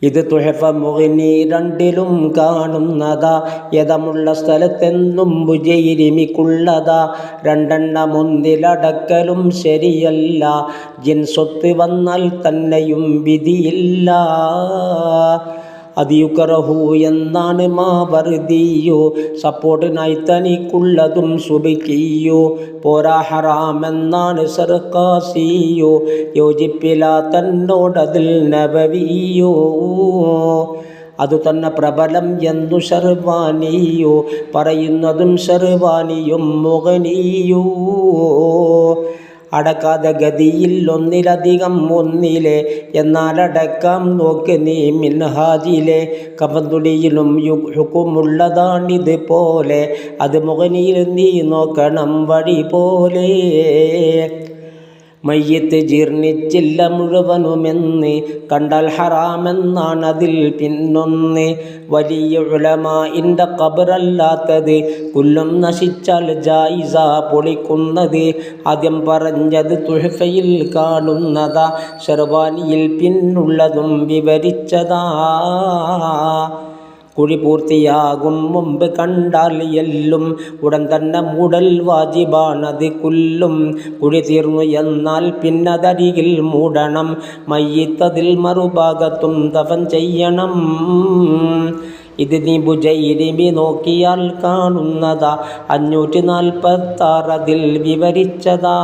ഇത് തുഹഫ മുഗ്നി രണ്ടിലും കാണുന്നതാ. യഥമുള്ള സ്ഥലത്തെന്നും ബുജൈരിമിക്കുള്ളതാ. രണ്ടെണ്ണമൊന്നിലടക്കലും ശരിയല്ല. ജിൻസൊത്ത് വന്നാൽ തന്നെയും വിധിയില്ല. അതിയുക്കറഹു എന്നാണ് മാവർദിയോ. സപ്പോർട്ടിനായി തനിക്കുള്ളതും സുബിക്കിയോ. പോരാ ഹറാമെന്നാണ് സർക്കാസിയോ. യോജിപ്പില തന്നോടതിൽ നബവിയോ. അതു തന്നെ പ്രബലം എന്നു ഷർവാനിയോ. പറയുന്നതും ഷർവാനിയും മുഗ്നിയോ. അടക്കാതെ ഗതിയിൽ ഒന്നിലധികം ഒന്നിലെ എന്നാലടക്കാം നോക്ക് നീ മിൻഹാജിലെ. കബന്തുടിയിലും ഹുക്കുമുള്ളതാണിത് പോലെ. അത് മുഗ്നിയിൽ നീ നോക്കണം വഴി പോലെ. മയ്യത്ത് ജീർണിച്ചില്ല മുഴുവനുമെന്ന് കണ്ടാൽ ഹറാമെന്നാണതിൽ പിന്നൊന്ന്. വലിയ ഉലമാഇന്റെ ഖബറല്ലാത്തത് കുല്ലും നശിച്ചാൽ ജായിസ പൊളിക്കുന്നത്. ആദ്യം പറഞ്ഞത് തുഹഫയിൽ കാണുന്നതാ. ഷർവാനിയിൽ പിന്നുള്ളതും വിവരിച്ചതാ. കുഴി പൂർത്തിയാകും മുമ്പ് കണ്ടാൽ എല്ലും ഉടൻ തന്നെ മൂടൽ വാജിബാണത് കുല്ലും. കുഴി തീർന്നു എന്നാൽ പിന്നതരികിൽ മൂടണം. മയ്യിത്തതിൽ മറുഭാഗത്തും ദഫൻ ചെയ്യണം. ഇത് നീ ബുജൈരിമി നോക്കിയാൽ കാണുന്നതാ. 546 അതിൽ വിവരിച്ചതാ.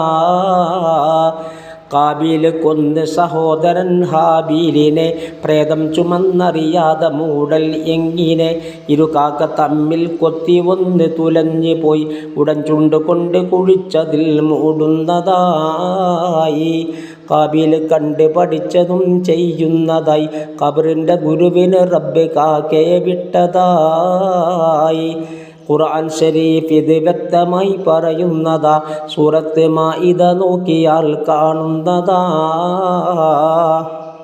കാബീൽ കൊന്ന് സഹോദരൻ ഹാബീലിനെ. പ്രേതം ചുമന്നറിയാതെ മൂടൽ എങ്ങിനെ. ഇരുകാക്ക തമ്മിൽ കൊത്തി ഒന്ന് തുലഞ്ഞു പോയി. ഉടൻ ചുണ്ടുകൊണ്ട് കുഴിച്ചതിൽ മൂടുന്നതായി. കാബീൽ കണ്ട് പഠിച്ചതും ചെയ്യുന്നതായി. ഖബറിൻ്റെ ഗുരുവിന് റബ്ബ് കാക്കേ വിട്ടതായി. ഖുർആൻ ശരീഫ് ഇത് വ്യക്തമായി പറയുന്നതാ. സൂറത്ത് മാഇദ നോക്കിയാൽ കാണുന്നതാ.